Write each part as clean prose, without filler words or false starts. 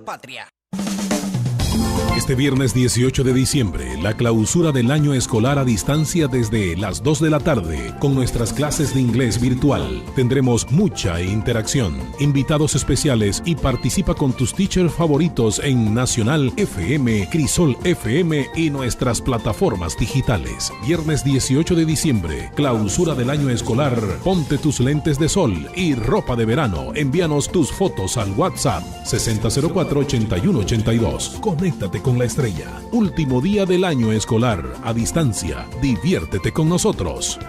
patria. Este viernes 18 de diciembre, la clausura del año escolar a distancia desde las 2 de la tarde con nuestras clases de inglés virtual. Tendremos mucha interacción, invitados especiales y participa con tus teachers favoritos en Nacional FM, Crisol FM y nuestras plataformas digitales. Viernes 18 de diciembre, clausura del año escolar. Ponte tus lentes de sol y ropa de verano. Envíanos tus fotos al WhatsApp 6004-8182. Conéctate con la Estrella. Último día del año escolar a distancia. Diviértete con nosotros.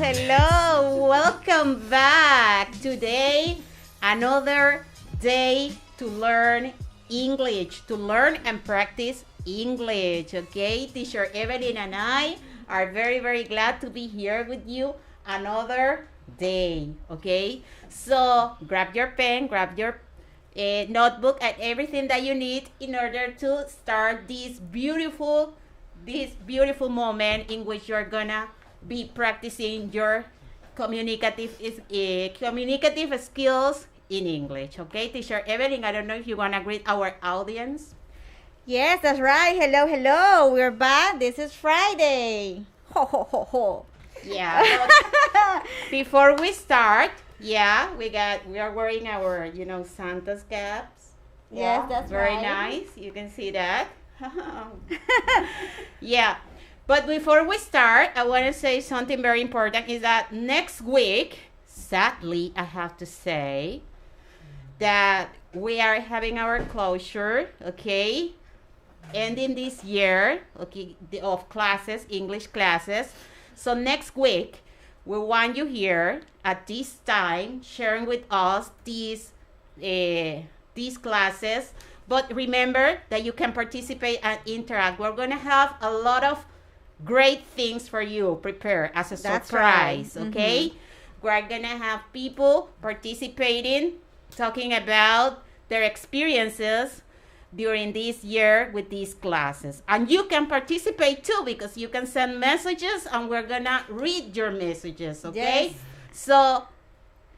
Hello, welcome back. Today, another day to learn English, to learn and practice English, okay? Teacher Evelyn and I are very glad to be here with you another day, okay? So, grab your pen, grab your notebook and everything that you need in order to start this beautiful moment in which you're gonna be practicing your communicative skills in English. Okay, Teacher Evelyn, I don't know if you want to greet our audience. Yes, that's right. Hello. We're back. This is Friday. Ho, ho, ho, ho. Yeah. Before we start, we are wearing our, Santa's caps. Yes, that's very right. Very nice. You can see that. Yeah. But before we start, I want to say something very important is that next week, sadly, I have to say that we are having our closure, okay? Ending this year, okay, of classes, English classes. So next week, we want you here at this time, sharing with us these classes. But remember that you can participate and interact. We're going to have a lot of great things for you prepare as a surprise. Right. Okay. Mm-hmm. We're gonna have people participating, talking about their experiences during this year with these classes, and you can participate too because you can send messages and we're gonna read your messages. Okay. Yes. So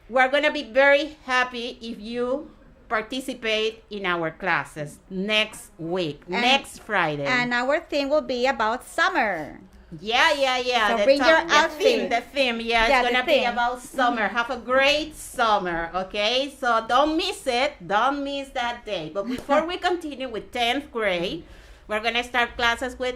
we're gonna be very happy if you participate in our classes next week, next Friday. And our theme will be about summer. Yeah. So bring your outfit. The theme. Yeah, it's going to be about summer. Have a great summer, okay? So don't miss it. Don't miss that day. But before we continue with 10th grade, we're going to start classes with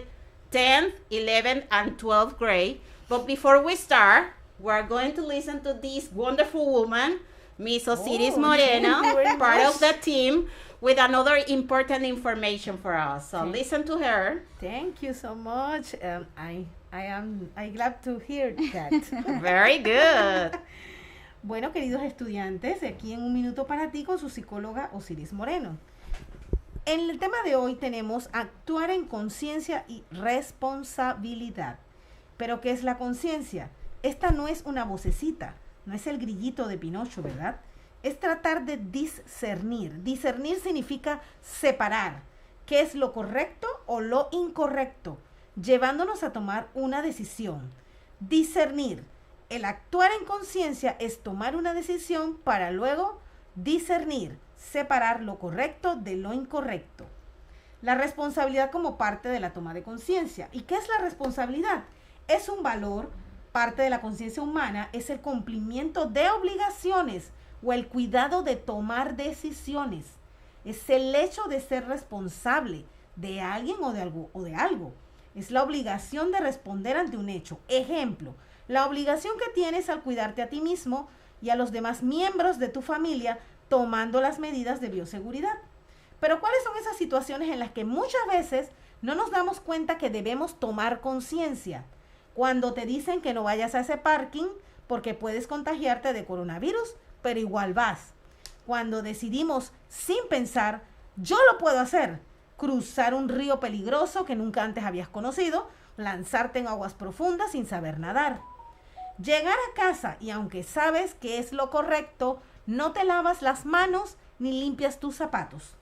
10th, 11th, and 12th grade. But before we start, we're going to listen to this wonderful woman, Miss Osiris Moreno, part of the team, with another important information for us. So listen to her. Thank you so much. I'm glad to hear that. Very good. Bueno, queridos estudiantes, aquí en Un Minuto para Ti con su psicóloga Osiris Moreno. En el tema de hoy tenemos actuar en conciencia y responsabilidad. ¿Pero qué es la conciencia? Esta no es una vocecita. No es el grillito de Pinocho, ¿verdad? Es tratar de discernir. Discernir significa separar qué es lo correcto o lo incorrecto, llevándonos a tomar una decisión. Discernir. El actuar en conciencia es tomar una decisión para luego discernir, separar lo correcto de lo incorrecto. La responsabilidad como parte de la toma de conciencia. ¿Y qué es la responsabilidad? Es un valor. Parte de la conciencia humana es el cumplimiento de obligaciones o el cuidado de tomar decisiones. Es el hecho de ser responsable de alguien o de algo. Es la obligación de responder ante un hecho. Ejemplo, la obligación que tienes al cuidarte a ti mismo y a los demás miembros de tu familia tomando las medidas de bioseguridad. Pero ¿cuáles son esas situaciones en las que muchas veces no nos damos cuenta que debemos tomar conciencia? Cuando te dicen que no vayas a ese parking porque puedes contagiarte de coronavirus, pero igual vas. Cuando decidimos sin pensar, yo lo puedo hacer, cruzar un río peligroso que nunca antes habías conocido, lanzarte en aguas profundas sin saber nadar. Llegar a casa y aunque sabes que es lo correcto, no te lavas las manos ni limpias tus zapatos.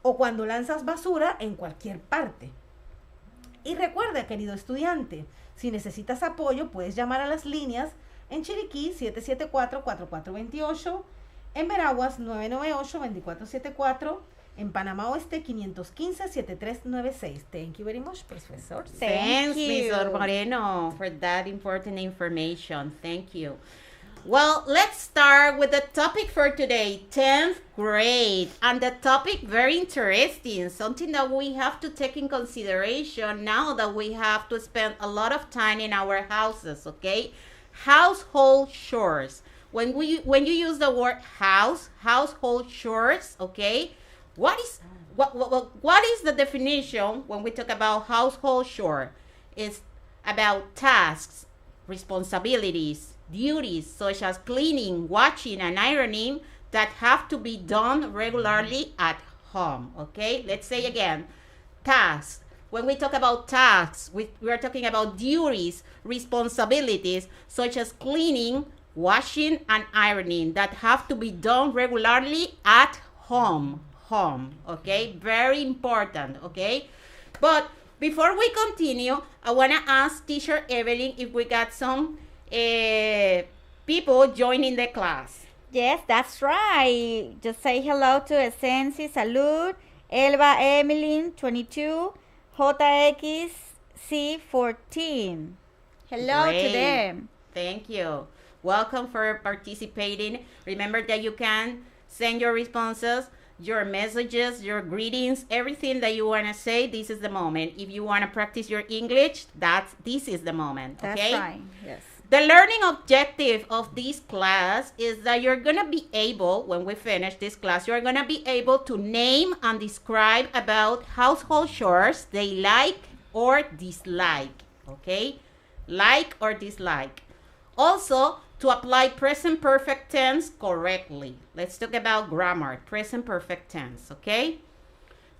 O cuando lanzas basura en cualquier parte. Y recuerda, querido estudiante, si necesitas apoyo, puedes llamar a las líneas en Chiriquí 774-4428, en Veraguas 998-2474, en Panamá Oeste 515-7396. Thank you very much, professor. Thanks, Mr. Moreno, for that important information. Thank you. Well, let's start with the topic for today, 10th grade. And the topic, very interesting, something that we have to take in consideration now that we have to spend a lot of time in our houses, okay? Household chores. When you use the word household chores, okay? What is the definition when we talk about household chore? It's about tasks, responsibilities, duties such as cleaning, washing, and ironing that have to be done regularly at home. Okay, let's say again, tasks. When we talk about tasks, we are talking about duties, responsibilities such as cleaning, washing, and ironing that have to be done regularly at home. Okay, very important. Okay, but before we continue, I want to ask Teacher Evelyn if we got some people joining the class. Yes, that's right. Just say hello to Essensi, Salud, Elba, Emily, 22, JXC, 14. Hello Great. to them. Thank you. Welcome for participating. Remember that you can send your responses, your messages, your greetings, everything that you want to say. This is the moment. If you want to practice your English, this is the moment. Okay? That's right. Yes. The learning objective of this class is that you're going to be able, when we finish this class, you're going to be able to name and describe about household chores they like or dislike. Okay? Like or dislike. Also, to apply present perfect tense correctly. Let's talk about grammar, present perfect tense, okay?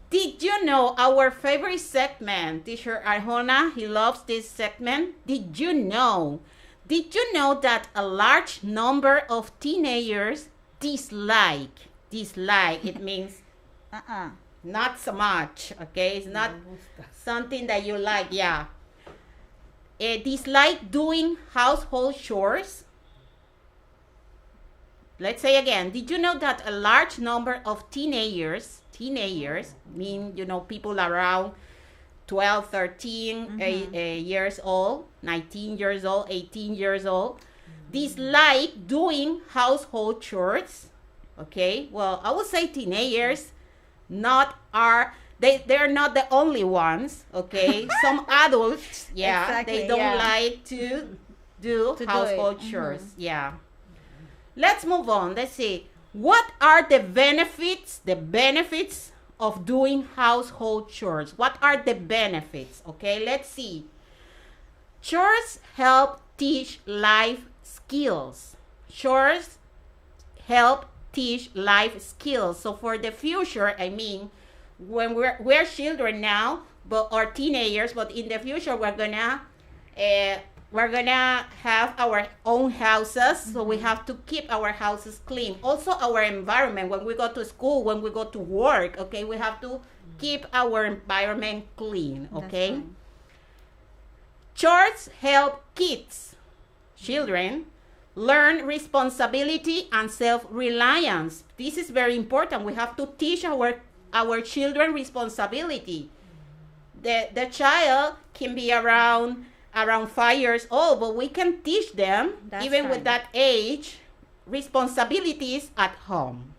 Did you know our favorite segment, Teacher Arjona, he loves this segment. Did you know that a large number of teenagers dislike, it means not so much, okay? It's not something that you like, yeah. Dislike doing household chores. Let's say again, did you know that a large number of teenagers mean, people around 12, 13 years old, 19 years old, 18 years old, dislike doing household chores, okay? Well, I would say teenagers they're not the only ones, okay? Some adults, exactly, they don't like to do household chores, yeah. Let's move on. Let's see. What are the benefits of doing household chores? What are the benefits? Okay, let's see. Chores help teach life skills. Chores help teach life skills. So for the future, I mean, when we're children now, or teenagers, but in the future we're gonna have our own houses, so we have to keep our houses clean. Also our environment, when we go to school, when we go to work, okay, we have to keep our environment clean, okay? Right. Chores help children, learn responsibility and self-reliance. This is very important. We have to teach our children responsibility. The child can be around 5 years old, but we can teach them, even with that age, responsibilities at home.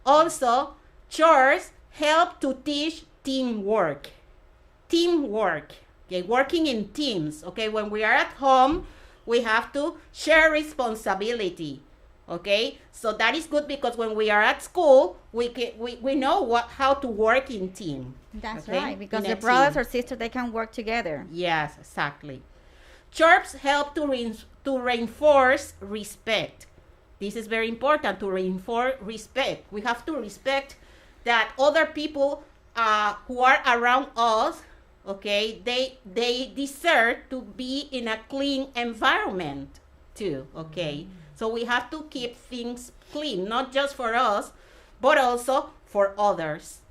Also, chores help to teach teamwork. Okay, working in teams. Okay, when we are at home, we have to share responsibility. Okay, so that is good because when we are at school, we know how to work in team. That's right, because the brothers or sisters, they can work together. Yes, exactly. Chores help to reinforce respect. This is very important, to reinforce respect. We have to respect that other people who are around us, okay, they deserve to be in a clean environment too, okay? So we have to keep things clean, not just for us, but also for others.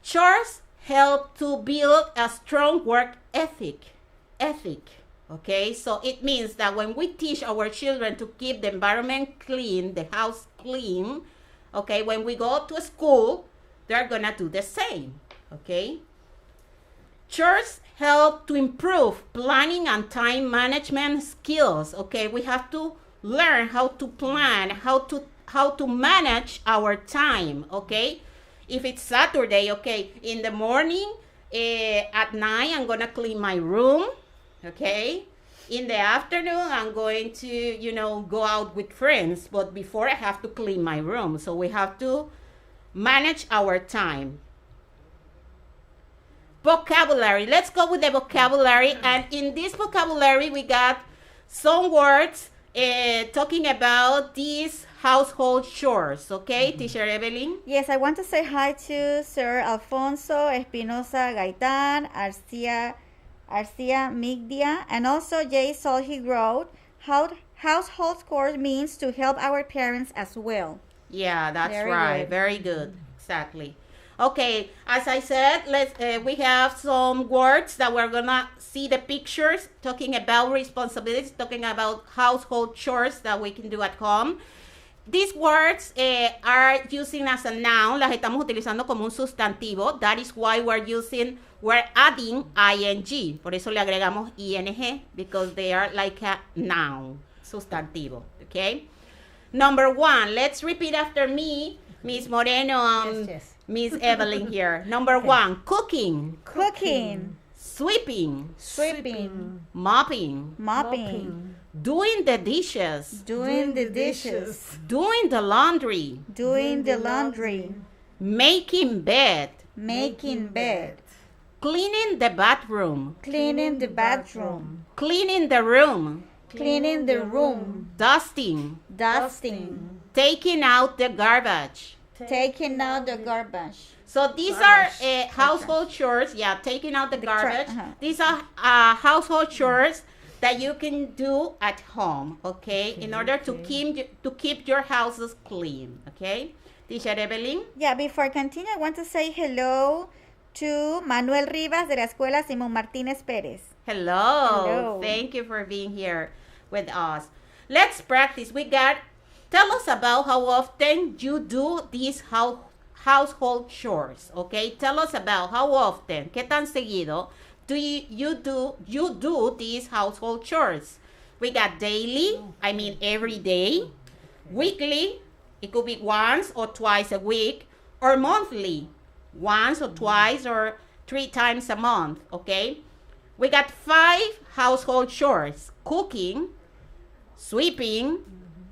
Chores help to build a strong work ethic, okay? So it means that when we teach our children to keep the environment clean, the house clean, okay, when we go to school, they're gonna do the same, okay? Chores help to improve planning and time management skills, okay? We have to learn how to plan, how to manage our time, okay? If it's Saturday, okay, in the morning, at 9, I'm gonna clean my room, okay? In the afternoon, I'm going to, go out with friends, but before I have to clean my room. So we have to manage our time. Vocabulary. Let's go with the vocabulary. And in this vocabulary, we got some words talking about these household chores. Okay, Teacher Evelyn? Yes, I want to say hi to Sir Alfonso Espinosa Gaitan, Arcia Migdia, and also Jay Solhi wrote, household chores means to help our parents as well. Yeah, that's Very right. good. Very good. Exactly. Okay, as I said, we have some words that we're gonna see the pictures talking about responsibilities, talking about household chores that we can do at home. These words are using as a noun, las estamos utilizando como un sustantivo. That is why we're adding ing. Por eso le agregamos ing, because they are like a noun, sustantivo, okay? Number 1, let's repeat after me, Miss Moreno, Yes. Miss Evelyn here. Number 1, cooking, Cooking, sweeping, sweeping, mopping, mopping, doing the dishes, doing the dishes, doing the laundry, doing the laundry, making bed, making bed, cleaning the bathroom, cleaning the bathroom, cleaning the room, cleaning the room, dusting, dusting, taking out the garbage. taking out the garbage. So these are household chores. Yeah, taking out the garbage. These are household chores that you can do at home, okay? In order to keep your houses clean, okay? Teacher Evelyn? Yeah, before I continue, I want to say hello to Manuel Rivas de la Escuela Simón Martínez Pérez. Hello. Hello. Thank you for being here with us. Let's practice. Tell us about how often you do these household chores, okay? Tell us about how often, qué tan seguido do you do these household chores. We got daily, I mean every day, weekly, it could be once or twice a week, or monthly, once or twice or 3 times a month, okay? We got 5 household chores: cooking, sweeping,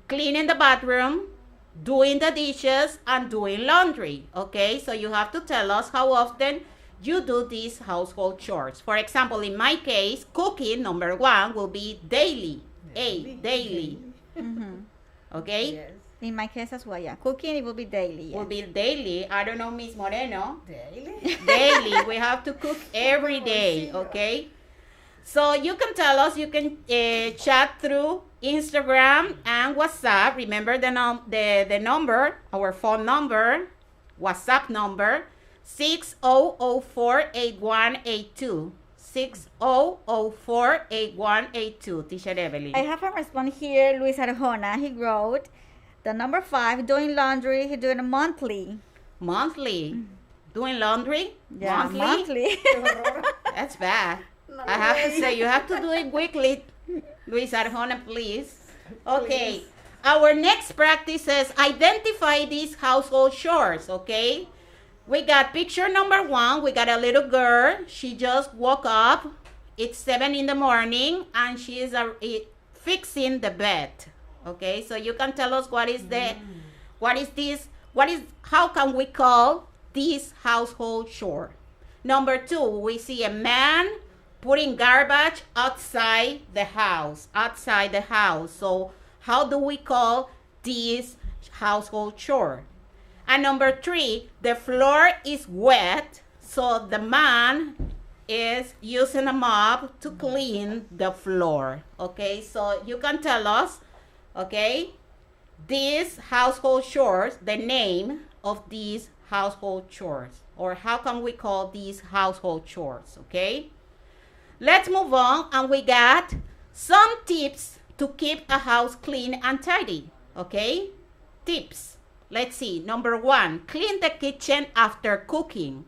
cleaning the bathroom, doing the dishes, and doing laundry, okay? So you have to tell us how often you do these household chores. For example, in my case, cooking, number 1, will be daily. Daily. Okay? Yes. In my case as well, yeah. Cooking, it will be daily. Yeah. Will be daily. I don't know, Miss Moreno. Daily. Daily. We have to cook every day, okay? So you can tell us, you can chat through Instagram and WhatsApp. Remember the number, our phone number, WhatsApp number, 60048182. 60048182. Teacher Evelyn. I have a response here, Luis Arjona. He wrote, the number 5, doing laundry, he doing it monthly. Monthly. Doing laundry? Yeah, monthly. That's bad. I have to say, you have to do it weekly. Luis Arjona, please. Okay. Our next practice is identify these household chores, okay? We got picture number 1. We got a little girl. She just woke up. It's 7 in the morning, and she is fixing the bed. Okay, so you can tell us how can we call this household chore? Number 2, we see a man putting garbage outside the house. So how do we call this household chore? And number 3, the floor is wet, so the man is using a mop to clean the floor. Okay, so you can tell us, okay, these household chores, the name of these household chores, or how can we call these household chores, okay? Let's move on, and we got some tips to keep a house clean and tidy, okay? Tips. Let's see. Number 1, clean the kitchen after cooking.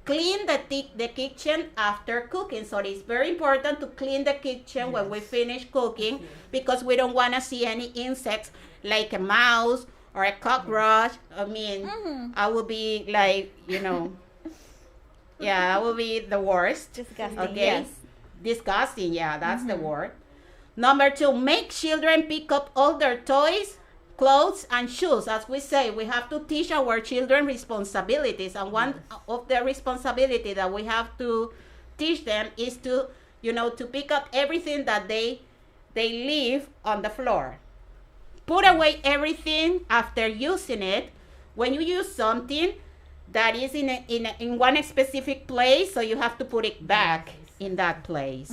Clean the kitchen after cooking. So it's very important to clean the kitchen when we finish cooking, because we don't want to see any insects like a mouse or a cockroach. I mean, I will be like, yeah, I will be the worst. Disgusting. Okay. Yes. Disgusting, yeah, that's the word. Number 2, make children pick up all their toys, clothes, and shoes. As we say, we have to teach our children responsibilities, and one of the responsibility that we have to teach them is to, to pick up everything that they leave on the floor. Put away everything after using it. When you use something that is in one specific place, so you have to put it back in that place.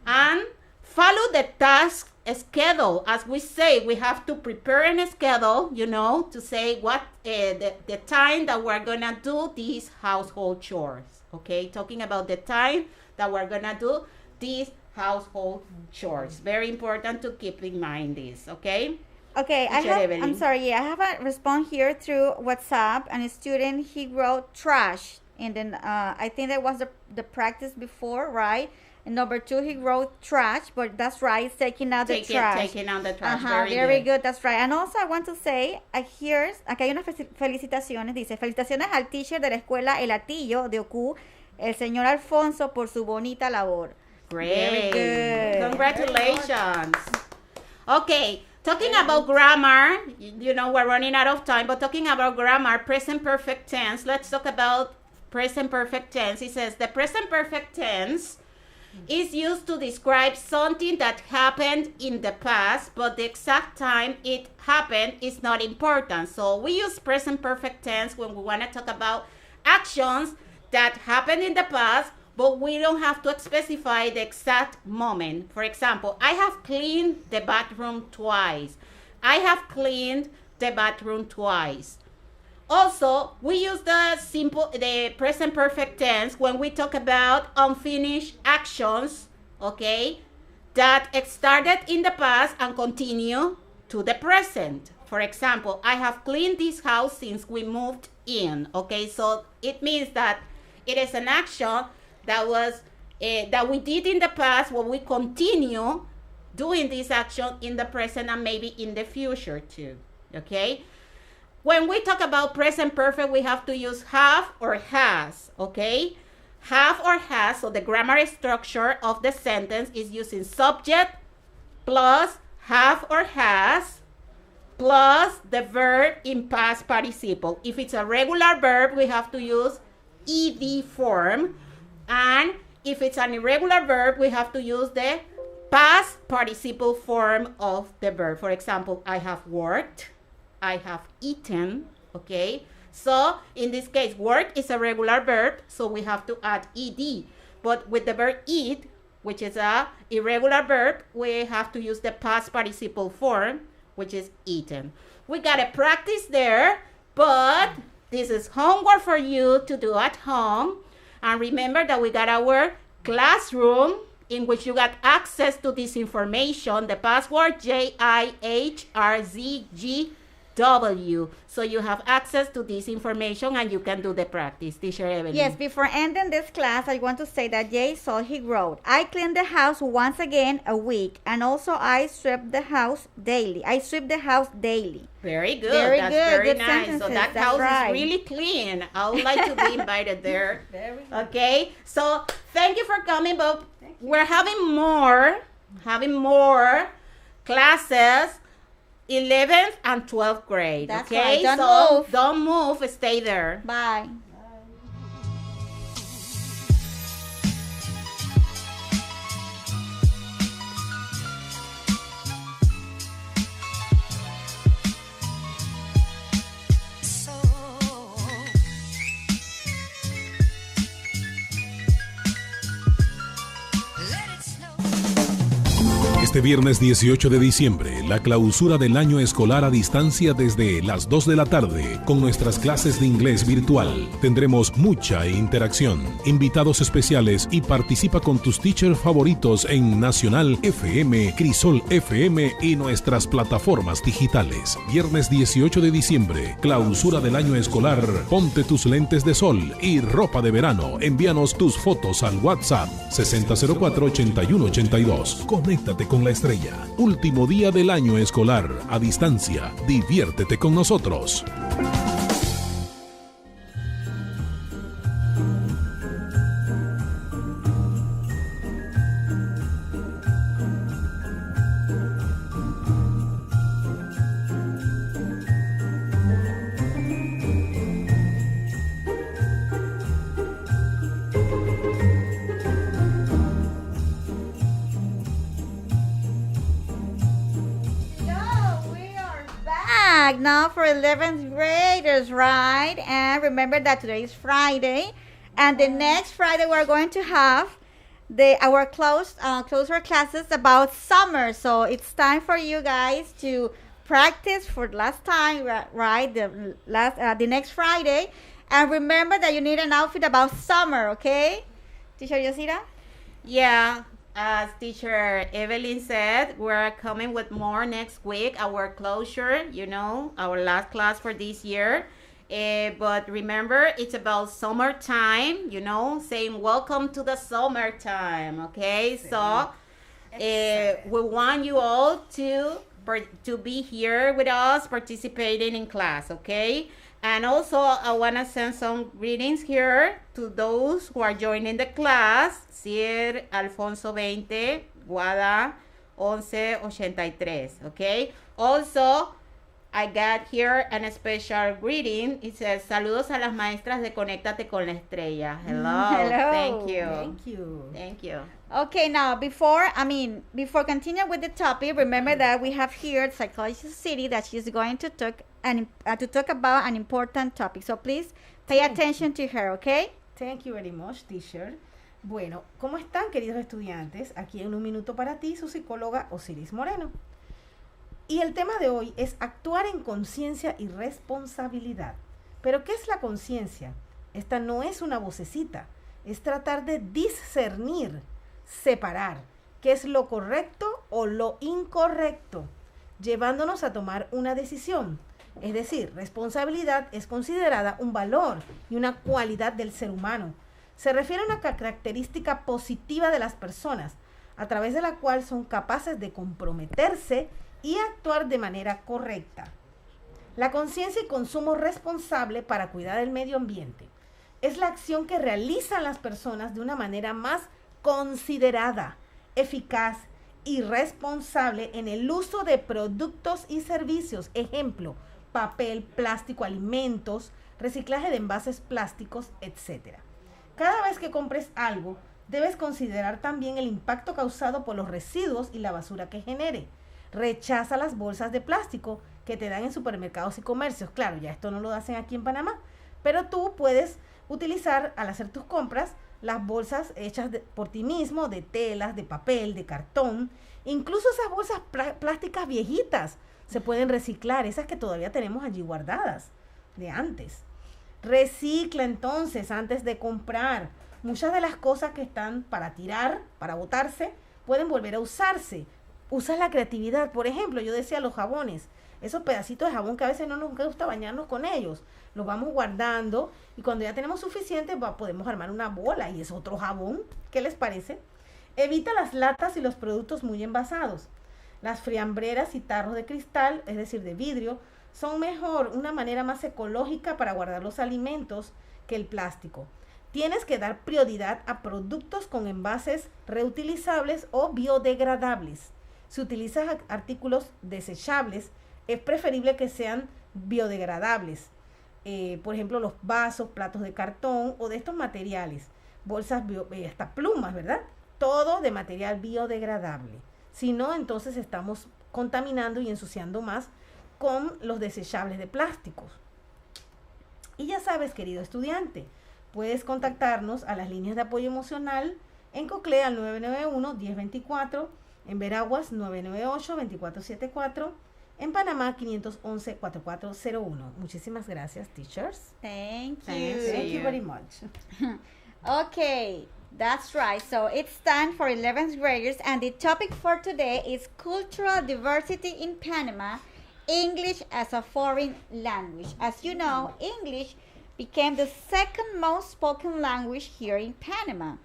And follow the task schedule. As we say, we have to prepare a schedule, to say what the time that we're gonna do these household chores. Okay, talking about the time that we're gonna do these household chores. Very important to keep in mind this. Okay. Okay, I have a response here through WhatsApp, and a student, he wrote trash, and then I think that was the practice before, right? And number 2, he wrote trash, but that's right, it's taking out the trash. Taking out the trash, very good, that's right. And also I want to say, acá hay unas felicitaciones, dice, felicitaciones al teacher de la escuela El Atillo de Ocu, el señor Alfonso, por su bonita labor. Great. Very good. Congratulations. Okay. Talking about grammar, we're running out of time, but talking about grammar, present perfect tense, let's talk about present perfect tense. It says the present perfect tense is used to describe something that happened in the past, but the exact time it happened is not important. So we use present perfect tense when we want to talk about actions that happened in the past, but we don't have to specify the exact moment. For example, I have cleaned the bathroom twice. I have cleaned the bathroom twice. Also, we use the present perfect tense when we talk about unfinished actions, okay, that started in the past and continue to the present. For example, I have cleaned this house since we moved in, okay? So it means that it is an action that we did in the past, when we continue doing this action in the present and maybe in the future too, okay? When we talk about present perfect, we have to use have or has, okay? Have or has, so the grammar structure of the sentence is using subject plus have or has plus the verb in past participle. If it's a regular verb, we have to use ed form. And if it's an irregular verb, we have to use the past participle form of the verb. For example, I have worked, I have eaten, okay? So in this case, work is a regular verb, so we have to add ed. But with the verb eat, which is a irregular verb, we have to use the past participle form, which is eaten. We gotta practice there, but this is homework for you to do at home. And remember that we got our classroom in which you got access to this information, the password JIHRZGW. So you have access to this information and you can do the practice. Teacher Evelyn. Yes, before ending this class, I want to say that Jay Solhi wrote, I clean the house once again a week, and also I sweep the house daily. I sweep the house daily. Very good. Very That's good. very Good nice. sentences. So that That's house right. is really clean. I would like to be invited there. Very good. Okay. So thank you for coming, but we're having more classes, 11th and 12th grade. That's okay. right. Don't So move. don't move. Stay there. Bye. Este viernes 18 de diciembre, la clausura del año escolar a distancia desde las 2 de la tarde con nuestras clases de inglés virtual. Tendremos mucha interacción, invitados especiales y participa con tus teachers favoritos en Nacional FM, Crisol FM y nuestras plataformas digitales. Viernes 18 de diciembre, clausura del año escolar. Ponte tus lentes de sol y ropa de verano. Envíanos tus fotos al WhatsApp 6004-8182. Conéctate con la Estrella. Último día del año escolar a distancia. Diviértete con nosotros. Now for 11th graders, right? And remember that today is Friday, and the next Friday we're going to have our closer classes about summer. So it's time for you guys to practice for last time, right? The next Friday, and remember that you need an outfit about summer, okay? Teacher Yosira? Yeah. As teacher Evelyn said, we're coming with more next week, our closure, our last class for this year. But remember, it's about summertime, saying welcome to the summertime, okay? So we want you all to be here with us, participating in class, okay? And also, I want to send some greetings here to those who are joining the class. Sir Alfonso 20, Guada 1183, okay? Also, I got here a special greeting. It says, saludos a las maestras de Conéctate con la Estrella. Hello. Hello. Thank you. Thank you. Thank you. Okay, now before continuing with the topic, remember that we have here Psychologist City that she's going to talk about an important topic. So please pay attention to her, okay? Thank you very much, teacher. Bueno, ¿cómo están, queridos estudiantes? Aquí en un minuto para ti, su psicóloga Osiris Moreno. Y el tema de hoy es actuar en conciencia y responsabilidad. ¿Pero qué es la conciencia? Esta no es una vocecita, es tratar de discernir, separar qué es lo correcto o lo incorrecto, llevándonos a tomar una decisión. Es decir, responsabilidad es considerada un valor y una cualidad del ser humano. Se refiere a una característica positiva de las personas, a través de la cual son capaces de comprometerse y actuar de manera correcta. La conciencia y consumo responsable para cuidar el medio ambiente es la acción que realizan las personas de una manera más considerada, eficaz y responsable en el uso de productos y servicios. Ejemplo, papel, plástico, alimentos, reciclaje de envases plásticos, etc. Cada vez que compres algo, debes considerar también el impacto causado por los residuos y la basura que genere. Rechaza las bolsas de plástico que te dan en supermercados y comercios. Claro, ya esto no lo hacen aquí en Panamá, pero tú puedes utilizar al hacer tus compras las bolsas hechas por ti mismo, de telas, de papel, de cartón. Incluso esas bolsas plásticas viejitas se pueden reciclar, esas que todavía tenemos allí guardadas de antes. Recicla entonces antes de comprar. Muchas de las cosas que están para tirar, para botarse, pueden volver a usarse. Usa la creatividad. Por ejemplo, yo decía los jabones, esos pedacitos de jabón que a veces no nos gusta bañarnos con ellos, los vamos guardando y cuando ya tenemos suficiente podemos armar una bola y es otro jabón. ¿Qué les parece? Evita las latas y los productos muy envasados. Las friambreras y tarros de cristal, es decir, de vidrio, son mejor, una manera más ecológica para guardar los alimentos que el plástico. Tienes que dar prioridad a productos con envases reutilizables o biodegradables. Si utilizas artículos desechables, es preferible que sean biodegradables. Por ejemplo, los vasos, platos de cartón o de estos materiales. Bolsas, hasta plumas, ¿verdad? Todo de material biodegradable. Si no, entonces estamos contaminando y ensuciando más con los desechables de plásticos. Y ya sabes, querido estudiante, puedes contactarnos a las líneas de apoyo emocional en Coclea al 991-1024 En Veraguas 998-2474. En Panamá 511-4401. Muchísimas gracias, teachers. Thank you. Thank you very much. Okay, that's right. So it's time for 11th graders, and the topic for today is cultural diversity in Panama, English as a foreign language. As you know, English became the second most spoken language here in Panama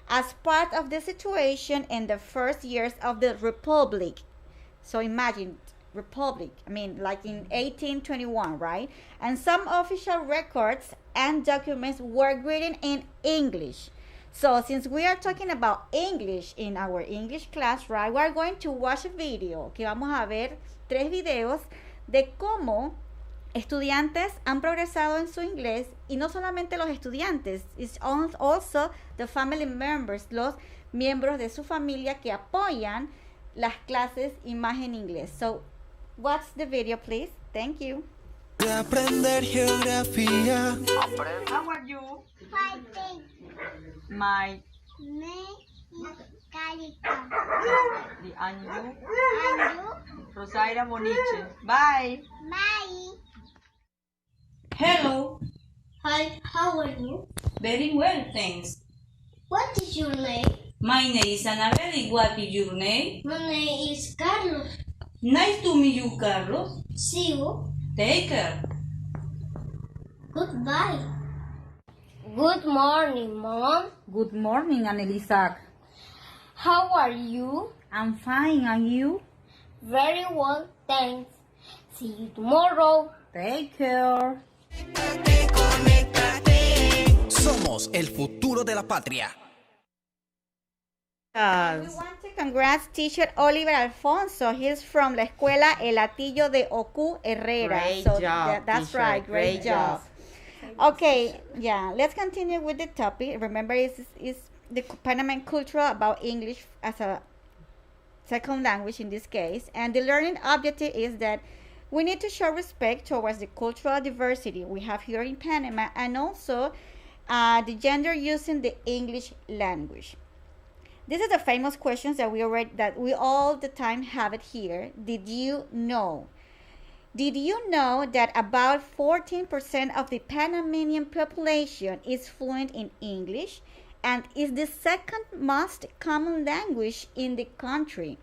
as part of the situation in the first years of the Republic. So imagine Republic, like in 1821, right? And some official records and documents were written in English. So since we are talking about English in our English class, right, we are going to watch a video, que vamos a ver 3 videos de cómo estudiantes han progresado en su inglés, y no solamente los estudiantes, it's also the family members, los miembros de su familia que apoyan las clases y más en inglés. So watch the video, please. Thank you. Aprender geografía. How are you? Fighting My me Calico. and you? And you? Rosaira Boniche. Bye. Bye. Hello, Hi, how are you? very well, thanks. What is your name? My name is Annabelle. What is your name? My name is Carlos. Nice to meet you, Carlos. See you. Take care. Goodbye. Good morning, Mom. Good morning, Annelisa. How are you? I'm fine, and you? Very well, thanks. See you tomorrow. Take care. Somos el futuro de la patria. We want to congrats teacher Oliver Alfonso. He's from la escuela El Atillo de Ocu Herrera. Great so job, that's teacher. right. Great job. Okay, yeah. Let's continue with the topic. Remember, it's the Panamanian culture about English as a second language in this case, and the learning objective is that we need to show respect towards the cultural diversity we have here in Panama, and also the gender using the English language. This is the famous questions that we all the time have it here. Did you know? Did you know that about 14% of the Panamanian population is fluent in English and is the second most common language in the country?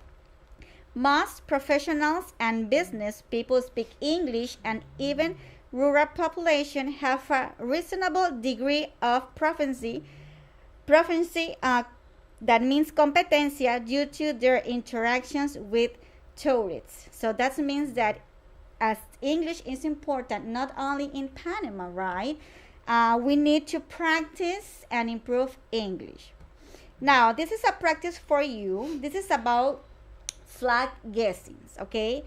Most professionals and business people speak English, and even rural population have a reasonable degree of proficiency, that means competencia, due to their interactions with tourists. So that means that as English is important not only in Panama, right? We need to practice and improve English. Now, this is a practice for you. This is about flag guessings, okay?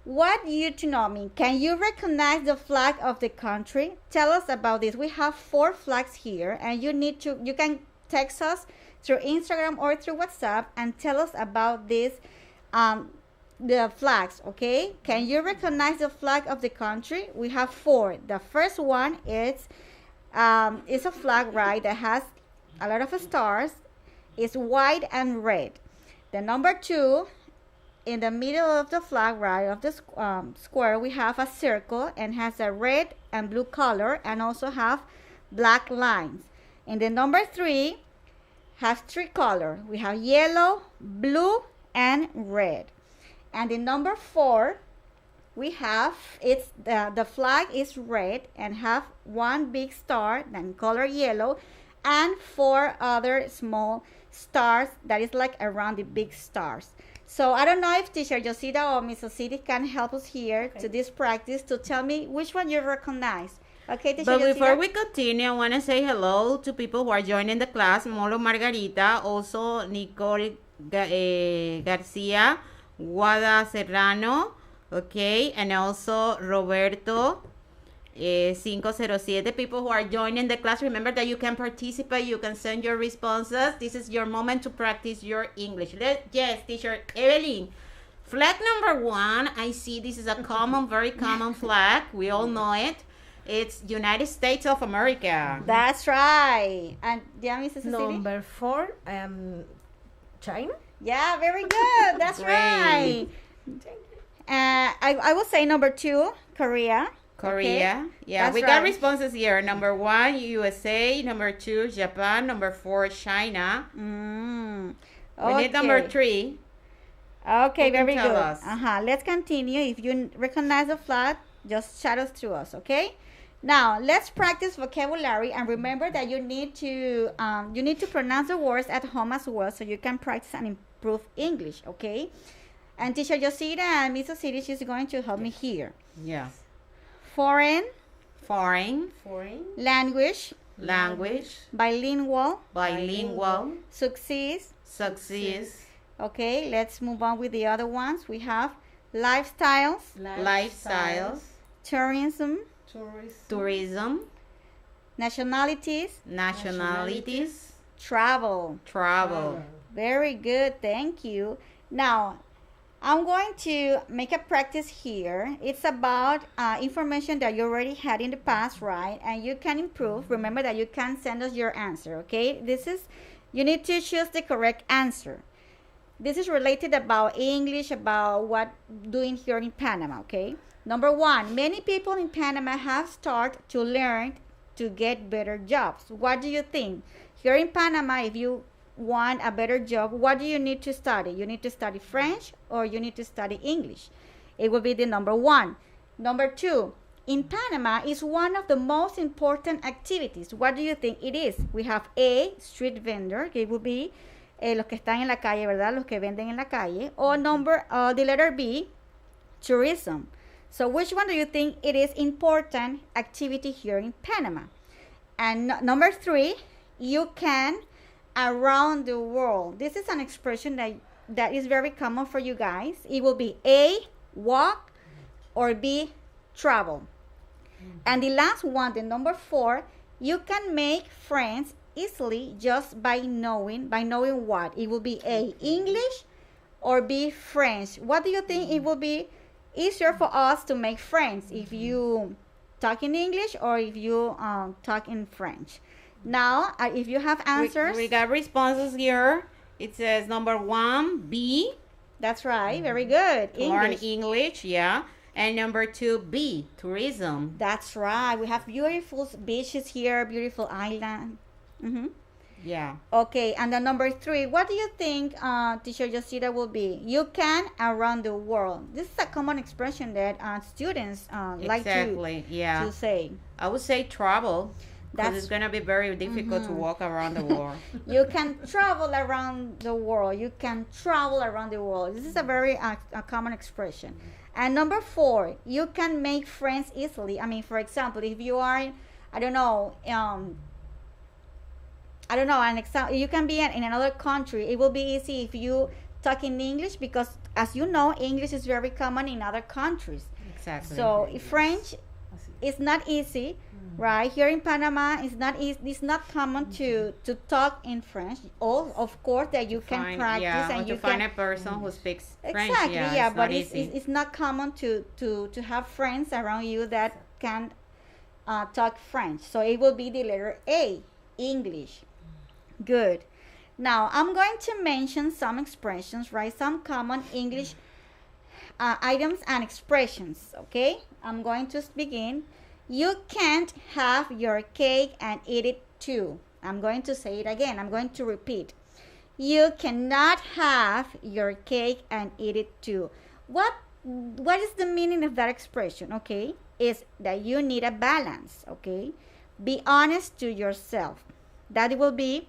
What you to know can you recognize the flag of the country? Tell us about this. We have 4 flags here, and you can text us through Instagram or through WhatsApp and tell us about this, the flags, okay? Can you recognize the flag of the country? We have 4. The first one is a flag, right, that has a lot of stars. It's white and red. The number 2, in the middle of the flag, right, of the square, we have a circle and has a red and blue color, and also have black lines. And the number 3 has 3 colors. We have yellow, blue, and red. And the number 4, we have, the flag is red and have 1 big star, then color yellow, and 4 other small stars that is like around the big stars. So I don't know if teacher Yosida or Miss Osidi can help us here to this practice to tell me which one you recognize. Okay, teacher But Yosida? before we continue, I want to say hello to people who are joining the class. Molo Margarita, also Nicole Garcia, Guada Serrano, okay, and also Roberto 507. People who are joining the class, remember that you can participate, you can send your responses. This is your moment to practice your English. Yes, teacher Evelyn. Flag number 1, I see this is a common, very common flag. We all know it. It's United States of America. That's right. And yeah, Mrs. Cecilia? Number 4, China. Yeah, very good. That's right. I will say number 2, Korea. Korea. Okay? Yeah, That's we got right. responses here. Number 1, USA. Number 2, Japan. Number 4, China. We need number 3. Okay, Who can very tell good. us? Let's continue. If you recognize the flag, just shout us to us, okay? Now, let's practice vocabulary, and remember that you need to pronounce the words at home as well, so you can practice and improve English, okay? And teacher Yosita and Miss Osiri, she's going to help me here. Yeah. Foreign, Foreign. language, bilingual, succeed. success, Okay, let's move on with the other ones. We have lifestyles, lifestyles, tourism, tourism, nationalities, travel. travel. Very good, thank you. Now, I'm going to make a practice here. It's about information that you already had in the past, right? And you can improve. Remember that you can send us your answer, okay? You need to choose the correct answer. This is related about English, about what doing here in Panama, okay? Number 1, many people in Panama have started to learn to get better jobs. What do you think? Here in Panama, if you want a better job, what do you need to study? You need to study French or you need to study English. It will be the number 1. Number 2, in Panama is one of the most important activities. What do you think it is? We have A, street vendor. It will be los que están en la calle, ¿verdad? Los que venden en la calle. Or the letter B, tourism. So which one do you think it is important activity here in Panama? And number 3, you can around the world. This is an expression that is very common for you guys. It will be A, walk, or B, travel. And the last one, the number 4, you can make friends easily just by knowing what? It will be A, English, or B, French. What do you think it will be easier for us to make friends if you talk in English or if you talk in French? Now, if you have answers. We got responses here. It says number 1, B. That's right. Very good. Learn English, yeah. And number 2, B, tourism. That's right. We have beautiful beaches here, beautiful island. Yeah. Okay, and the number 3, what do you think, teacher Yosita, will be? You can around the world. This is a common expression that students like to say. I would say travel. Because it's going to be very difficult to walk around the world. You can travel around the world. You can travel around the world. This is a very a common expression. And number 4, you can make friends easily. I mean, for example, if you are, I don't know, an example, you can be in another country. It will be easy if you talk in English because, as you know, English is very common in other countries. Exactly. So French is not easy. Right, here in Panama, it's not common to talk in French. Of course, that you can practice and you find a person who speaks French. Exactly, yeah, but easy. It's not common to have friends around you that can talk French. So it will be the letter A, English. Good. Now I'm going to mention some expressions, right? Some common English items and expressions. Okay, I'm going to begin. You can't have your cake and eat it too. I'm going to say it again. I'm going to repeat. You cannot have your cake and eat it too. What is the meaning of that expression? Okay, is that you need a balance. Okay, be honest to yourself. That will be,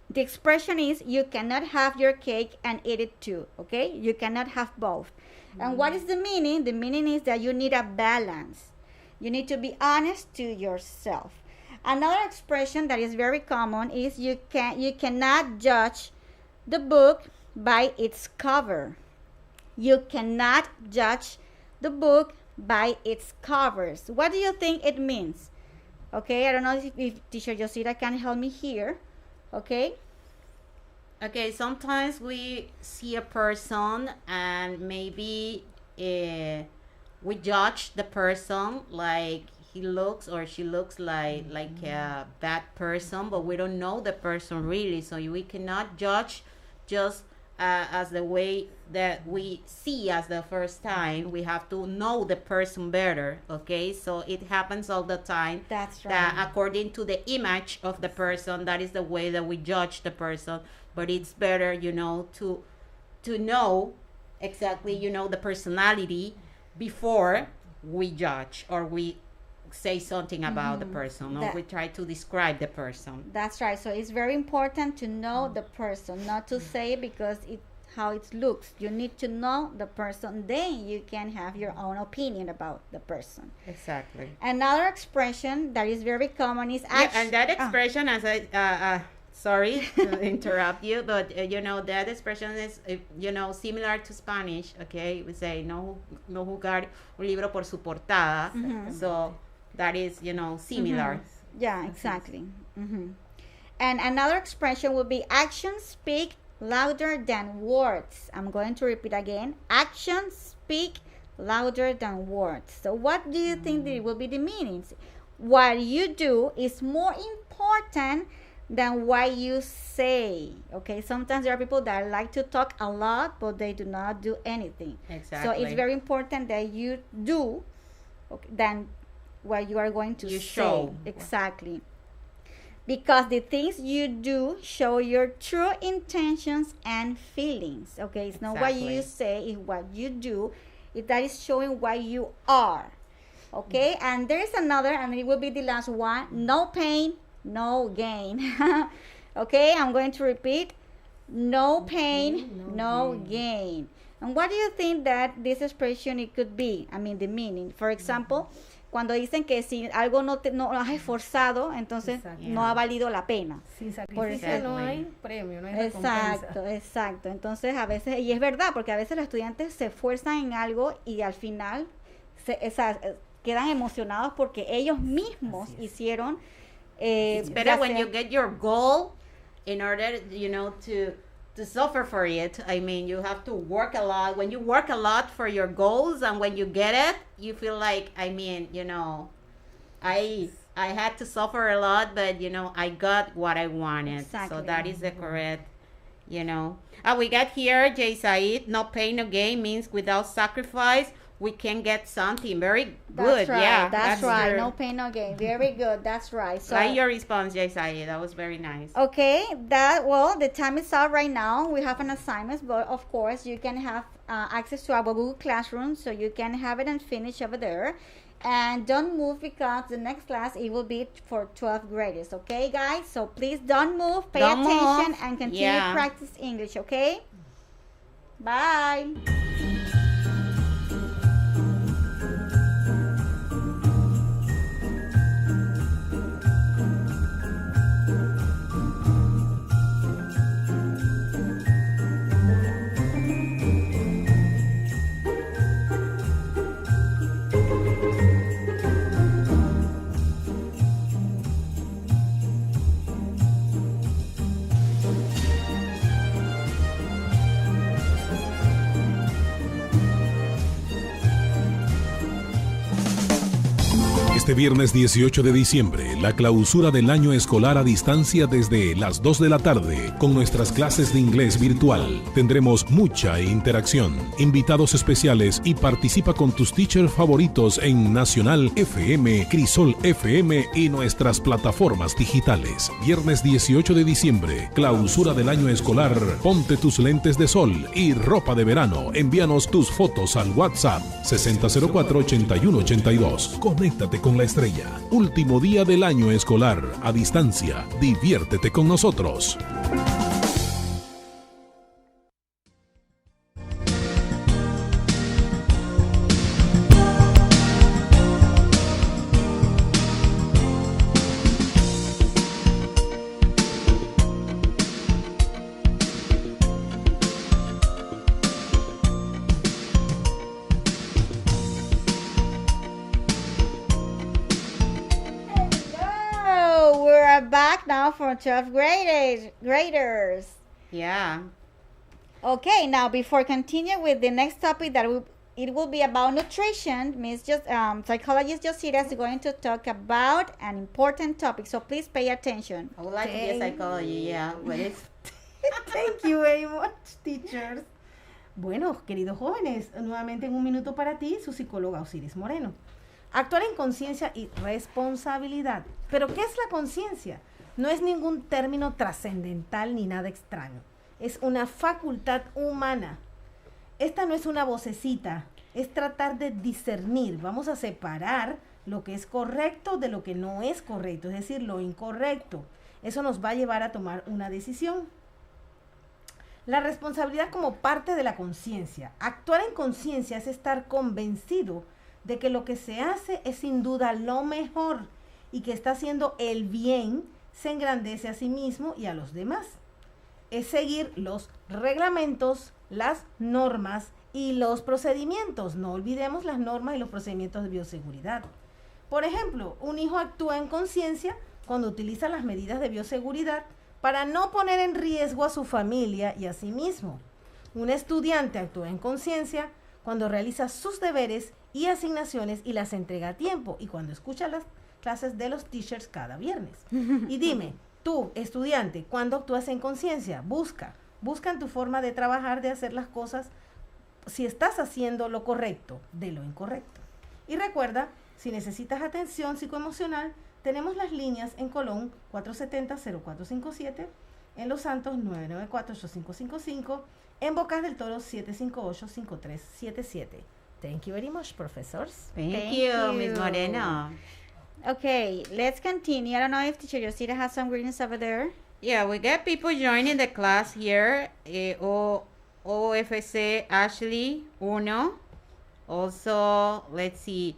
the expression is you cannot have your cake and eat it too. Okay, you cannot have both. And what is the meaning? The meaning is that you need a balance. You need to be honest to yourself. Another expression that is very common is you cannot judge the book by its cover. You cannot judge the book by its covers. What do you think it means? Okay, I don't know if teacher Yosita can help me here. Okay. Okay, sometimes we see a person and maybe we judge the person like he looks or she looks like a bad person, but we don't know the person really, so we cannot judge just as the way that we see as the first time. We have to know the person better, okay? So it happens all the time. That's right. That according to the image of the person, that is the way that we judge the person. But it's better, you know, to know exactly, you know, the personality before we judge or we say something about the person, or we try to describe the person. That's right. So it's very important to know the person, not to say because how it looks. You need to know the person, then you can have your own opinion about the person. Exactly. Another expression that is very common is action. And that expression, as I sorry to interrupt you, but you know, that expression is you know, similar to Spanish. Okay, we say no juzgar un libro por su portada. So that is, you know, similar. Yeah, exactly. And another expression would be actions speak louder than words. I'm going to repeat again. Actions speak louder than words. So what do you think that will be the meanings? What you do is more important than what you say. Okay, sometimes there are people that like to talk a lot, but they do not do anything. Exactly. So it's very important that you do than what you are going to say. Show. Exactly. Because the things you do show your true intentions and feelings. Okay, it's not what you say, it's what you do. That is showing what you are. Okay, and there is another, and it will be the last one. No pain, no gain. Okay, I'm going to repeat. No pain, no gain. And what do you think that this expression it could be? I mean, the meaning. For example, cuando dicen que si algo no lo has esforzado, entonces no ha valido la pena. Sin sacrificio no hay premio, no hay recompensa. Exacto. Entonces a veces, y es verdad, porque a veces los estudiantes se esfuerzan en algo y al final quedan emocionados porque ellos mismos hicieron. It's better when you get your goal in order, you know, to suffer for it. I mean, you have to work a lot. When you work a lot for your goals and when you get it, you feel like, I mean, you know, I had to suffer a lot, but, you know, I got what I wanted. Exactly. So that is the correct, you know. We got here, Jay Said, no pain, no gain means without sacrifice, we can get something. Very good. That's right. Yeah, that's right. No pain, no gain. Very good. That's right. So, like your response, Jay Said. That was very nice. Okay. The time is up right now. We have an assignment, but of course you can have access to our Google Classroom, so you can have it and finish over there. And don't move because the next class it will be for 12th graders. Okay, guys? So please don't move. Pay attention and continue practice English. Okay. Bye. Este viernes 18 de diciembre, la clausura del año escolar a distancia desde las 2 de la tarde, con nuestras clases de inglés virtual. Tendremos mucha interacción, invitados especiales y participa con tus teachers favoritos en Nacional FM, Crisol FM y nuestras plataformas digitales. Viernes 18 de diciembre, clausura del año escolar. Ponte tus lentes de sol y ropa de verano. Envíanos tus fotos al WhatsApp 6004-8182. Conéctate con la Estrella. Último día del año escolar a distancia. Diviértete con nosotros. For 12th graders. Yeah. Okay, now before continue with the next topic it will be about nutrition. Psychologist Josita is going to talk about an important topic, so please pay attention. I would like to be a psychologist, yeah, but it's Thank you very much, teachers. Bueno, queridos jóvenes, nuevamente en un minuto para ti, su psicóloga Osiris Moreno. Actuar en conciencia y responsabilidad. ¿Pero qué es la conciencia? No es ningún término trascendental ni nada extraño. Es una facultad humana. Esta no es una vocecita, es tratar de discernir. Vamos a separar lo que es correcto de lo que no es correcto, es decir, lo incorrecto. Eso nos va a llevar a tomar una decisión. La responsabilidad como parte de la conciencia. Actuar en conciencia es estar convencido de que lo que se hace es sin duda lo mejor y que está haciendo el bien, se engrandece a sí mismo y a los demás. Es seguir los reglamentos, las normas y los procedimientos. No olvidemos las normas y los procedimientos de bioseguridad. Por ejemplo, un hijo actúa en conciencia cuando utiliza las medidas de bioseguridad para no poner en riesgo a su familia y a sí mismo. Un estudiante actúa en conciencia cuando realiza sus deberes y asignaciones y las entrega a tiempo y cuando escucha las clases de los teachers cada viernes. Y dime, tú, estudiante, ¿cuándo actúas en conciencia? Busca en tu forma de trabajar, de hacer las cosas, si estás haciendo lo correcto de lo incorrecto. Y recuerda, si necesitas atención psicoemocional, tenemos las líneas en Colón 470-0457, en Los Santos 994-8555, en Bocas del Toro 758-5377. Thank you very much, professors. Thank you, Miss Moreno. Okay, let's continue. I don't know if Teacher Yosita has some greetings over there. Yeah, we got people joining the class here. OFC Ashley Uno. Also, let's see.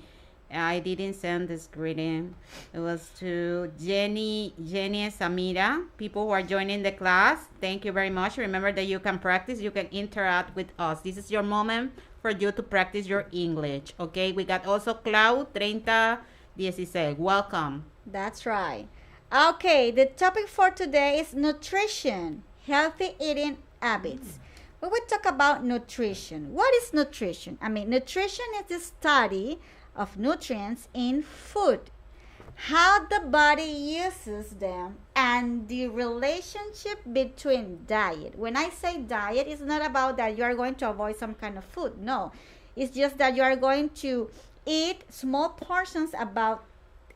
I didn't send this greeting. It was to Jenny and Samira, people who are joining the class. Thank you very much. Remember that you can practice, you can interact with us. This is your moment for you to practice your English. Okay, we got also Cloud 3016. Welcome. That's right. Okay, the topic for today is nutrition, healthy eating habits. We will talk about nutrition. What is nutrition? I mean, nutrition is the study of nutrients in food, how the body uses them, and the relationship between diet. When I say diet, it's not about that you are going to avoid some kind of food. No, it's just that you are going to eat small portions about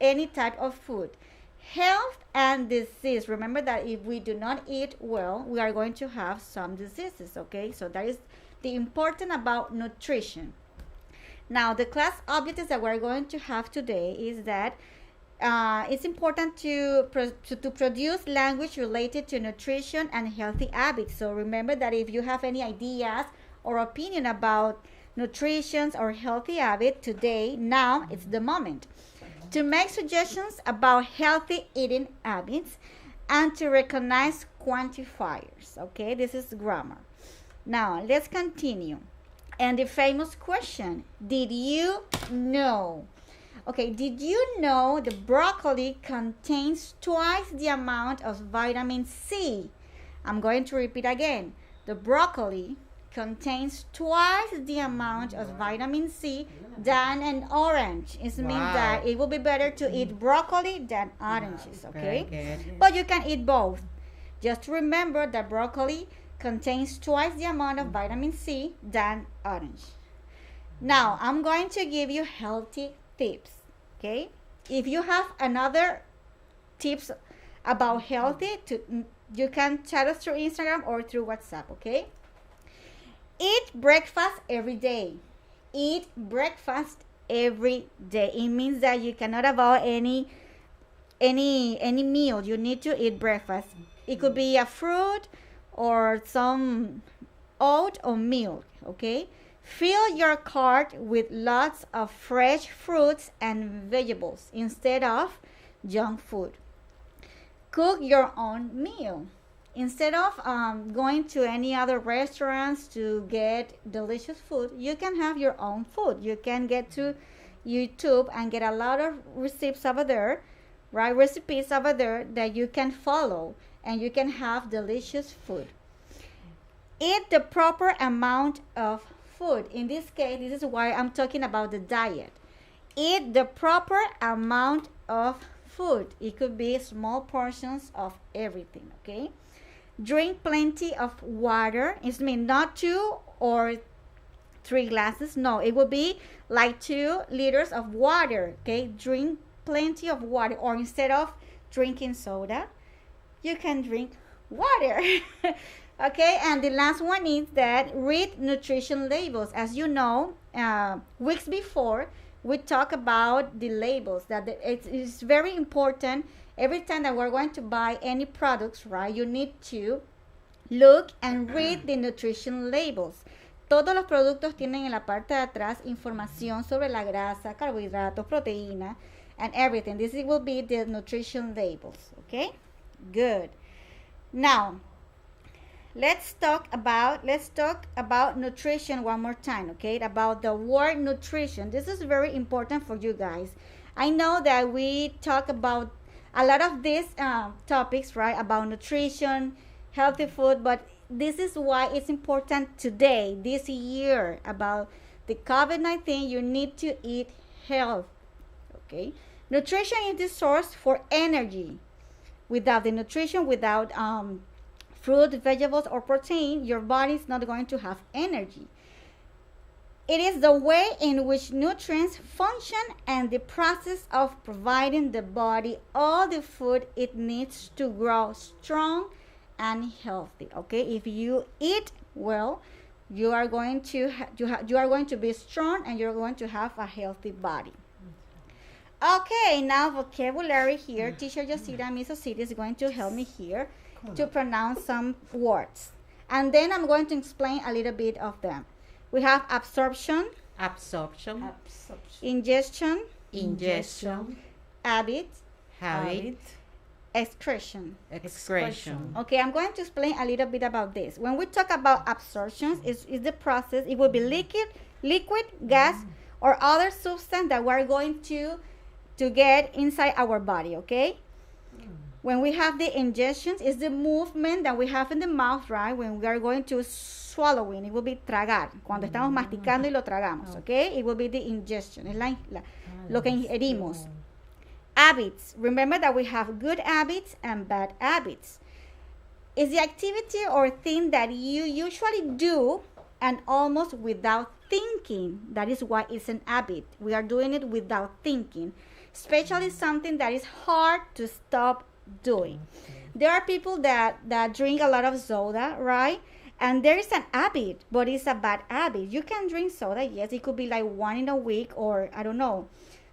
any type of food. Health and disease. Remember that if we do not eat well, we are going to have some diseases, okay? So that is the important about nutrition. Now, the class objectives that we're going to have today is that it's important to produce language related to nutrition and healthy habits. So remember that if you have any ideas or opinion about nutrition or healthy habit today, now it's the moment to make suggestions about healthy eating habits and to recognize quantifiers. Okay, this is grammar. Now, let's continue. And the famous question, did you know? Okay, did you know the broccoli contains twice the amount of vitamin C? I'm going to repeat again. The broccoli contains twice the amount of vitamin C than an orange. It means that it will be better to eat broccoli than oranges, okay? But you can eat both. Just remember that broccoli contains twice the amount of vitamin C than orange. Now, I'm going to give you healthy tips, okay? If you have another tips about healthy, you can chat us through Instagram or through WhatsApp, okay? Eat breakfast every day. Eat breakfast every day. It means that you cannot avoid any meal. You need to eat breakfast. It could be a fruit or some oat or milk, okay? Fill your cart with lots of fresh fruits and vegetables instead of junk food. Cook your own meal. Instead of going to any other restaurants to get delicious food, you can have your own food. You can get to YouTube and get a lot of recipes over there, right? Recipes over there that you can follow and you can have delicious food. Eat the proper amount of food. In this case, this is why I'm talking about the diet. Eat the proper amount of food. It could be small portions of everything, okay? Drink plenty of water. It means not 2 or 3 glasses. No, it will be like 2 liters of water. Okay, drink plenty of water, or instead of drinking soda, you can drink water. Okay, and the last one is that read nutrition labels. As you know, weeks before we talk about the labels, that it is very important. Every time that we're going to buy any products, right, you need to look and read the nutrition labels. Todos los productos tienen en la parte de atrás información sobre la grasa, carbohidratos, proteína, and everything. This will be the nutrition labels. Okay, good. Now let's talk about nutrition one more time. Okay, about the word nutrition. This is very important for you guys. I know that we talk about a lot of these topics, right, about nutrition, healthy food, but this is why it's important today, this year, about the COVID-19. You need to eat health. Okay, nutrition is the source for energy. Without the nutrition, without fruit, vegetables, or protein, your body is not going to have energy. It is the way in which nutrients function and the process of providing the body all the food it needs to grow strong and healthy. Okay, if you eat well, you are going to you are going to be strong and you're going to have a healthy body. Okay, now vocabulary here. Teacher Yosira and Miss Osiri is going to help me here to pronounce some words, and then I'm going to explain a little bit of them. We have absorption, ingestion, habit, excretion. Okay, I'm going to explain a little bit about this. When we talk about absorption, is the process. It will be liquid, gas, or other substance that we're going to get inside our body. Okay. When we have the ingestions, is the movement that we have in the mouth, right? When we are going to swallowing, it will be tragar. Cuando estamos masticando y lo tragamos, okay? It will be the ingestion. Es lo que ingerimos. Habits. Remember that we have good habits and bad habits. It's the activity or thing that you usually do and almost without thinking. That is why it's an habit. We are doing it without thinking. Especially something that is hard to stop doing. There are people that drink a lot of soda, right? And there is an habit, but it's a bad habit. You can drink soda, yes, it could be like 1 in a week, or I don't know,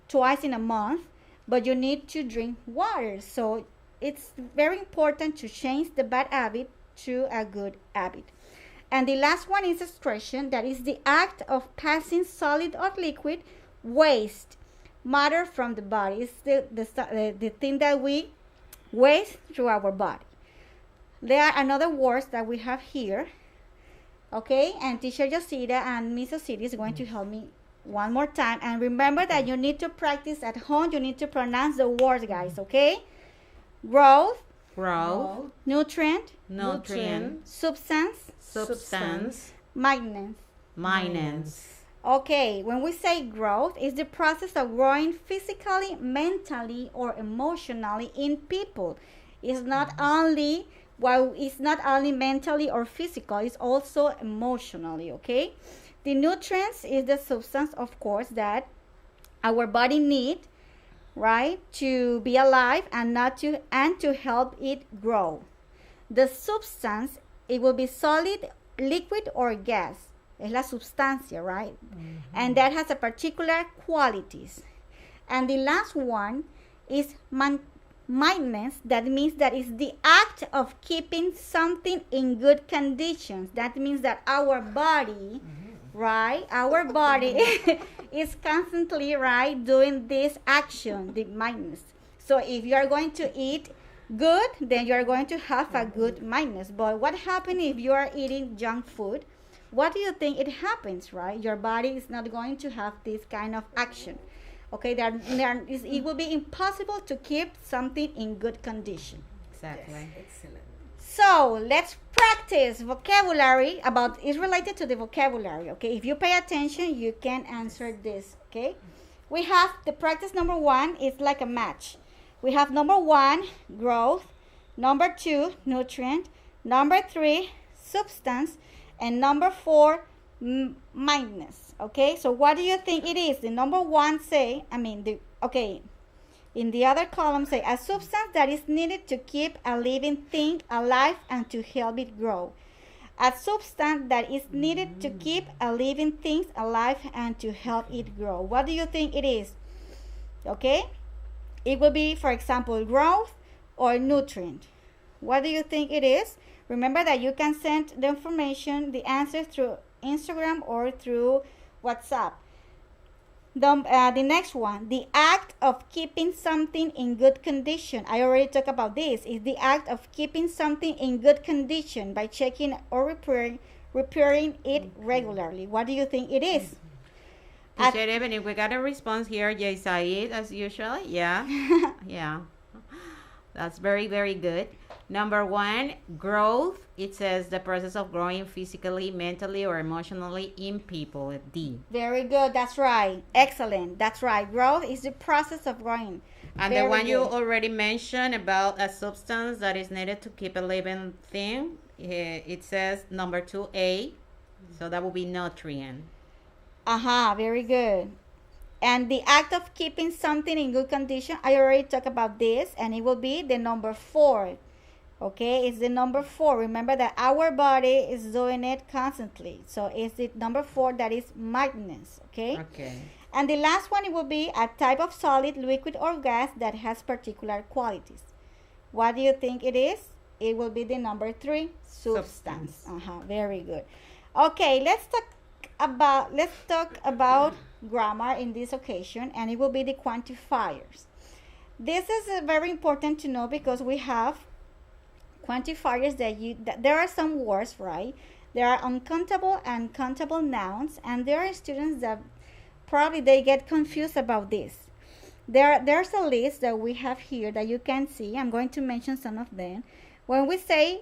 twice in a month, but you need to drink water. So it's very important to change the bad habit to a good habit. And the last one is excretion. That is the act of passing solid or liquid waste, matter from the body. It's the thing that we waste through our body. There are another words that we have here. Okay, and teacher Yosira and Miss Osiri is going to help me one more time. And remember that you need to practice at home. You need to pronounce the words, guys, okay? Growth. Nutrient. Substance. Maintenance. Okay, when we say growth, it's the process of growing physically, mentally, or emotionally in people. It's not only mentally or physical, it's also emotionally, okay? The nutrients is the substance, of course, that our body needs, right, to be alive and to help it grow. The substance, it will be solid, liquid, or gas. Es la sustancia, right? And that has a particular qualities. And the last one is maintenance. That means that is the act of keeping something in good conditions. That means that our body, right? Our body is constantly, right, doing this action, the maintenance. So if you are going to eat good, then you are going to have a good maintenance. But what happens if you are eating junk food? What do you think it happens, right? Your body is not going to have this kind of action. Okay, it will be impossible to keep something in good condition. Exactly. Yes, excellent. So let's practice vocabulary. It's related to the vocabulary. Okay, if you pay attention, you can answer this. Okay, we have the practice number 1 is like a match. We have number 1, growth. Number 2, nutrient. Number 3, substance. And number 4, mildness. Okay, so what do you think it is? The number 1 say, in the other column say, a substance that is needed to keep a living thing alive and to help it grow. A substance that is needed to keep a living thing alive and to help it grow. What do you think it is? Okay, it will be, for example, growth or nutrient. What do you think it is? Remember that you can send the information, the answer, through Instagram or through WhatsApp. The next one, the act of keeping something in good condition. I already talked about this. It's the act of keeping something in good condition by checking or repairing it regularly. What do you think it is? Teacher Ebony, we got a response here. Jay Said, as usual. Yeah. Yeah. That's very, very good. Number 1, growth. It says the process of growing physically, mentally, or emotionally in people. D. Very good. That's right. Excellent. That's right. Growth is the process of growing. And Very the one good. you already mentioned about a substance that is needed to keep a living thing, it says number 2A. So that will be nutrient. Very good. And the act of keeping something in good condition, I already talked about this, and it will be the number 4. Okay, it's the number 4. Remember that our body is doing it constantly. So it's the number 4 that is mildness. Okay. Okay. And the last one, it will be a type of solid, liquid, or gas that has particular qualities. What do you think it is? It will be the number 3, substance. Very good. Okay, let's talk about grammar in this occasion, and it will be the quantifiers. This is very important to know because we have quantifiers that there are some words, right? There are uncountable and countable nouns, and there are students that probably they get confused about this. There's a list that we have here that you can see. I'm going to mention some of them. When we say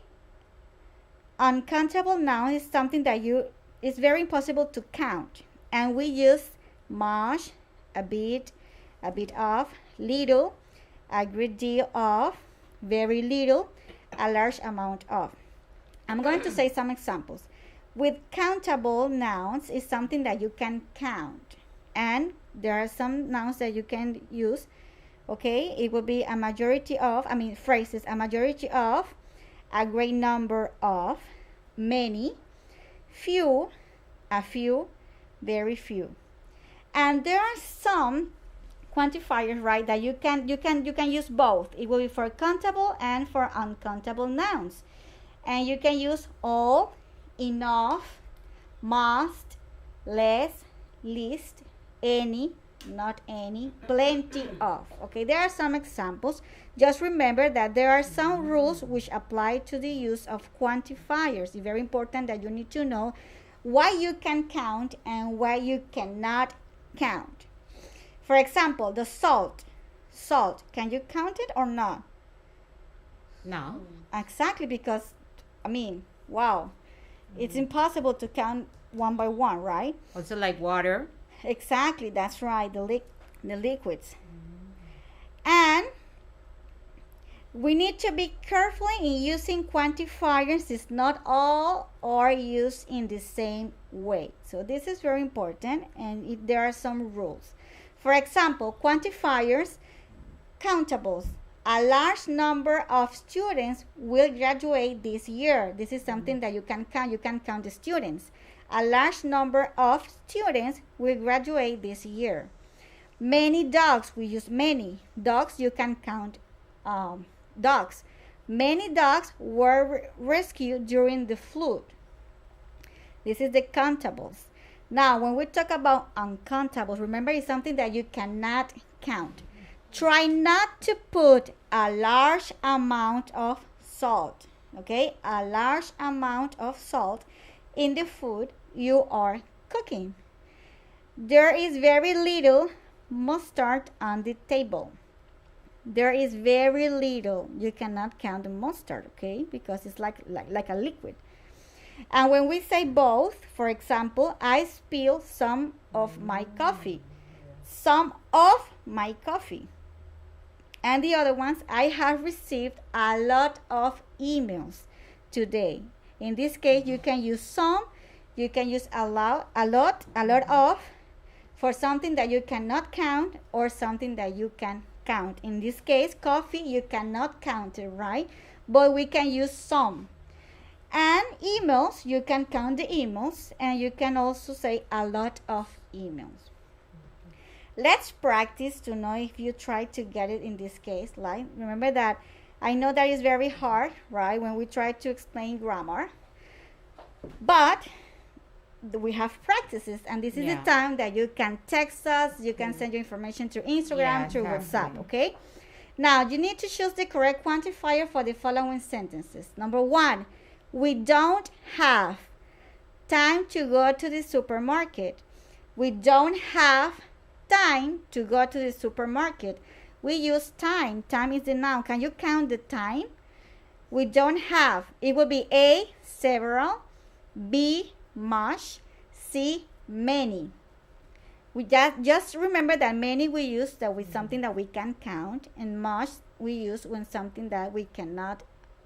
uncountable noun, is something that it's very impossible to count, and we use much, a bit of, little, a great deal of, very little, a large amount of. I'm going to say some examples. With countable nouns is something that you can count, and there are some nouns that you can use. Okay, it will be a majority of, phrases, a majority of, a great number of, many, few, a few, very few. And there are some quantifiers, right, that you can use both. It will be for countable and for uncountable nouns. And you can use all, enough, must, less, least, any, not any, plenty of. Okay, there are some examples. Just remember that there are some rules which apply to the use of quantifiers. It's very important that you need to know why you can count and why you cannot count. For example, the salt. Can you count it or not? No. Exactly, because wow, it's impossible to count one by one, right? Also like water. Exactly, that's right, the liquids. And we need to be careful in using quantifiers. It's not all are used in the same way. So this is very important, and there are some rules. For example, quantifiers, countables. A large number of students will graduate this year. This is something that you can count. You can count the students. A large number of students will graduate this year. Many dogs, we use many. Dogs, you can count dogs. Many dogs were rescued during the flood. This is the countables. Now, when we talk about uncountables, remember it's something that you cannot count. Try not to put a large amount of salt, okay? A large amount of salt in the food you are cooking. There is very little mustard on the table. There is very little. You cannot count the mustard, okay? Because it's like a liquid. And when we say both, for example, I spilled some of my coffee. Some of my coffee. And the other ones, I have received a lot of emails. today. In this case, you can use some, you can use a lot of, for something that you cannot count or something that you can count. In this case, coffee, you cannot count it, right? But we can use some. And emails, you can count the emails, and you can also say a lot of emails. Let's practice to know if you try to get it in this case. Like, remember that I know that is very hard, right, when we try to explain grammar. But we have practices, and this is the time that you can text us, you can send your information through Instagram, through WhatsApp, okay? Now, you need to choose the correct quantifier for the following sentences. Number 1, we don't have time to go to the supermarket. We don't have time to go to the supermarket. We use time. Time is the noun. Can you count the time? We don't have. It will be A, several, B, much, C, many. We just remember that many we use that with something that we can count, and much we use when something that we cannot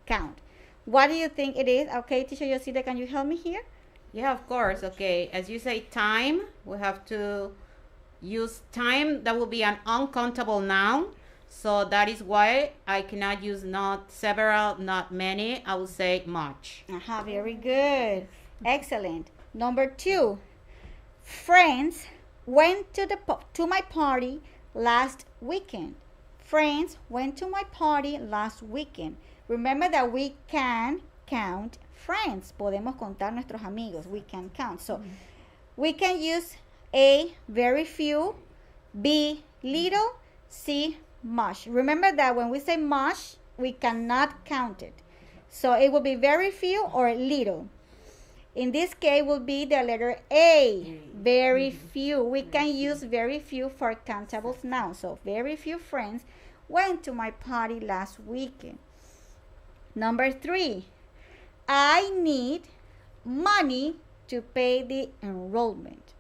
count. What do you think it is? Okay, teacher Yosida, can you help me here? Yeah, of course. Okay, as you say time, we have to use time. That will be an uncountable noun. So that is why I cannot use not several, not many. I will say much. Very good. Excellent. Number 2, friends went to my party last weekend. Friends went to my party last weekend. Remember that we can count friends. Podemos contar nuestros amigos. We can count. So we can use A, very few, B, little, C, much. Remember that when we say much, we cannot count it. So it will be very few or little. In this case, will be the letter A, very few. We can use very few for countables now. So very few friends went to my party last weekend. Number 3, I need money to pay the enrollment.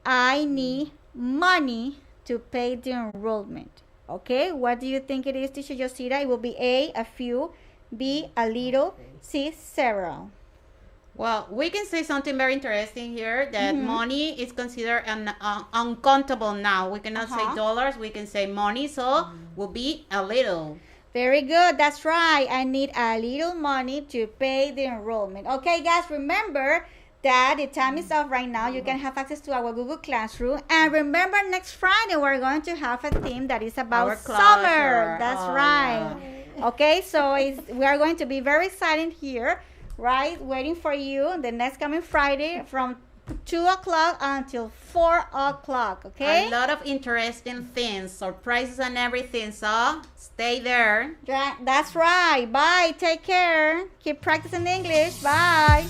I need money to pay the enrollment. Okay, what do you think it is, teacher Yosida? It will be A, a few, B, a little, C, several. Well, we can say something very interesting here, that money is considered an uncountable noun. We cannot say dollars, we can say money, so will be a little. Very good, that's right. I need a little money to pay the enrollment. Okay, guys, remember that the time is up right now. You can have access to our Google Classroom. And remember, next Friday, we're going to have a theme that is about summer. That's right. Yeah. Okay, so we are going to be very excited here, right? Waiting for you the next coming Friday from 2 o'clock until 4 o'clock, okay? A lot of interesting things, surprises and everything, so stay there. That's right. Bye. Take care. Keep practicing English. Bye.